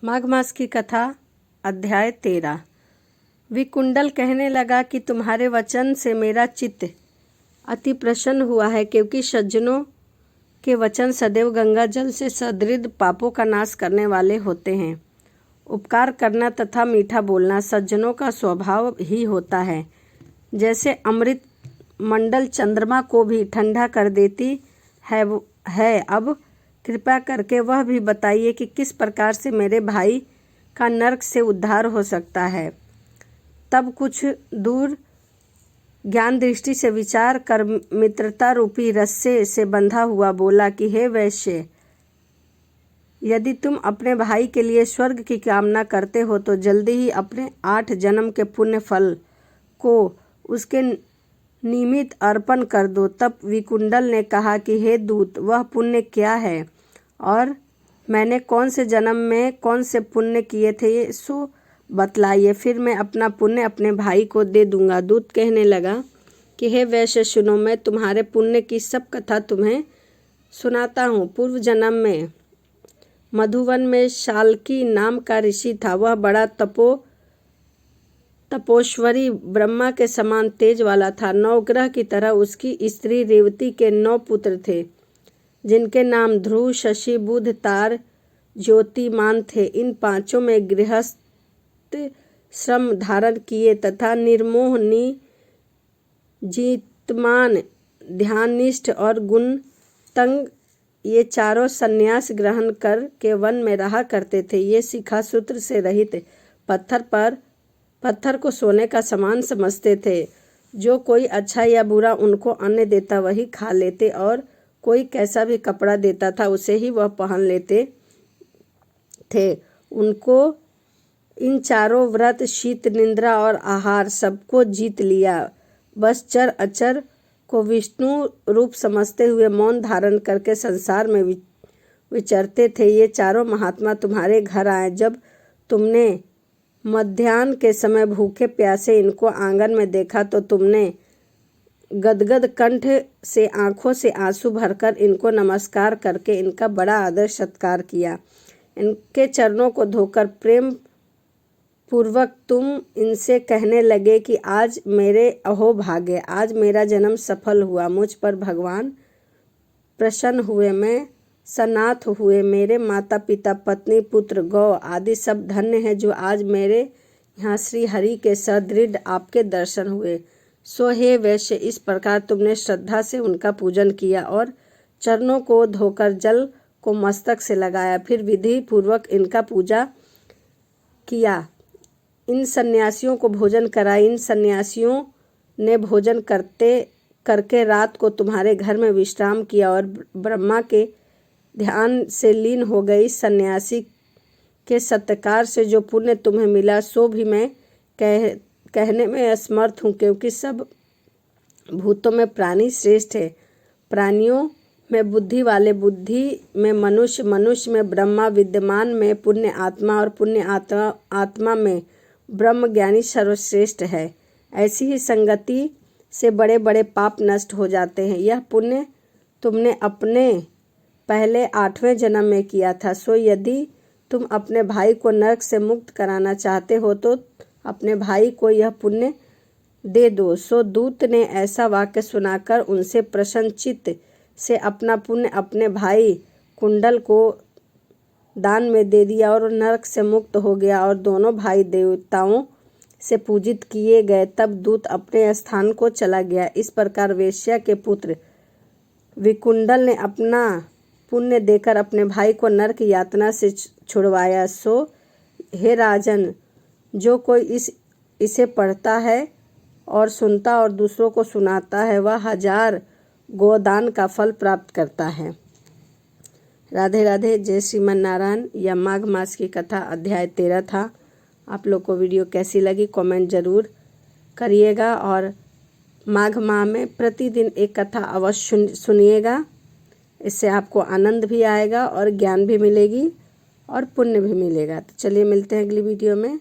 माघ मास की कथा अध्याय 13। विकुंडल कहने लगा कि तुम्हारे वचन से मेरा चित्त अति प्रसन्न हुआ है, क्योंकि सज्जनों के वचन सदैव गंगा जल से सदृढ़ पापों का नाश करने वाले होते हैं। उपकार करना तथा मीठा बोलना सज्जनों का स्वभाव ही होता है। जैसे अमृत मंडल चंद्रमा को भी ठंडा कर देती है। अब कृपया करके वह भी बताइए कि किस प्रकार से मेरे भाई का नरक से उद्धार हो सकता है। तब कुछ दूर ज्ञान दृष्टि से विचार कर मित्रता रूपी रस्से से बंधा हुआ बोला कि हे वैश्य, यदि तुम अपने भाई के लिए स्वर्ग की कामना करते हो तो जल्दी ही अपने 8 जन्म के पुण्य फल को उसके निमित्त अर्पण कर दो। तब विकुंडल ने कहा कि हे दूत, वह पुण्य क्या है और मैंने कौन से जन्म में कौन से पुण्य किए थे, सो बतलाइए, फिर मैं अपना पुण्य अपने भाई को दे दूंगा। दूत कहने लगा कि हे वैश्य, सुनो, मैं तुम्हारे पुण्य की सब कथा तुम्हें सुनाता हूँ। पूर्व जन्म में मधुवन में शाल्की नाम का ऋषि था। वह बड़ा तपोश्वरी ब्रह्मा के समान तेज वाला था। 9 ग्रह की तरह उसकी स्त्री रेवती के 9 पुत्र थे, जिनके नाम ध्रुव, शशि, बुध, तार, ज्योतिमान थे। इन 5 में गृहस्थ श्रम धारण किए तथा निर्मोह, जितमान, ध्याननिष्ठ और गुणतंग ये 4 संन्यास ग्रहण कर के वन में रहा करते थे। ये शिखा सूत्र से रहित पत्थर को सोने का समान समझते थे। जो कोई अच्छा या बुरा उनको अन्न देता वही खा लेते, और कोई कैसा भी कपड़ा देता था उसे ही वह पहन लेते थे। उनको इन 4 व्रत, शीत, निद्रा और आहार सबको जीत लिया। बस चर अचर को विष्णु रूप समझते हुए मौन धारण करके संसार में विचरते थे। ये 4 महात्मा तुम्हारे घर आए। जब तुमने मध्याह्न के समय भूखे प्यासे इनको आंगन में देखा तो तुमने गदगद कंठ से आंखों से आंसू भरकर इनको नमस्कार करके इनका बड़ा आदर सत्कार किया। इनके चरणों को धोकर प्रेम पूर्वक तुम इनसे कहने लगे कि आज मेरे अहोभाग्य, आज मेरा जन्म सफल हुआ। मुझ पर भगवान प्रसन्न हुए, मैं सनाथ हुए। मेरे माता पिता, पत्नी, पुत्र, गौ आदि सब धन्य हैं जो आज मेरे यहाँ श्री हरि के सदृढ़ आपके दर्शन हुए। सो हे वैश्य, इस प्रकार तुमने श्रद्धा से उनका पूजन किया और चरणों को धोकर जल को मस्तक से लगाया, फिर विधि पूर्वक इनका पूजा किया। इन सन्यासियों को भोजन कराया। इन सन्यासियों ने भोजन करके रात को तुम्हारे घर में विश्राम किया और ब्रह्मा के ध्यान से लीन हो गई। सन्यासी के सत्कार से जो पुण्य तुम्हें मिला सो भी मैं कहने में असमर्थ हूँ, क्योंकि सब भूतों में प्राणी श्रेष्ठ है। प्राणियों में बुद्धि वाले बुद्धि में मनुष्य, मनुष्य में ब्रह्मा, विद्यमान में पुण्य आत्मा और पुण्य आत्मा में ब्रह्म ज्ञानी सर्वश्रेष्ठ है। ऐसी ही संगति से बड़े बड़े पाप नष्ट हो जाते हैं। यह पुण्य तुमने अपने पहले 8वें जन्म में किया था। सो यदि तुम अपने भाई को नरक से मुक्त कराना चाहते हो तो अपने भाई को यह पुण्य दे दो। सो दूत ने ऐसा वाक्य सुनाकर उनसे प्रसन्न चित्त से अपना पुण्य अपने भाई कुंडल को दान में दे दिया और नरक से मुक्त हो गया, और दोनों भाई देवताओं से पूजित किए गए। तब दूत अपने स्थान को चला गया। इस प्रकार वेश्या के पुत्र विकुंडल ने अपना पुण्य देकर अपने भाई को नरक यातना से छुड़वाया। सो हे राजन, जो कोई इसे पढ़ता है और सुनता और दूसरों को सुनाता है वह 1000 गोदान का फल प्राप्त करता है। राधे राधे। जय श्रीमन नारायण। यह माघ मास की कथा अध्याय 13 था। आप लोग को वीडियो कैसी लगी कमेंट ज़रूर करिएगा, और माघ माह में प्रतिदिन एक कथा अवश्य सुनिएगा। इससे आपको आनंद भी आएगा और ज्ञान भी मिलेगी और पुण्य भी मिलेगा। तो चलिए मिलते हैं अगली वीडियो में।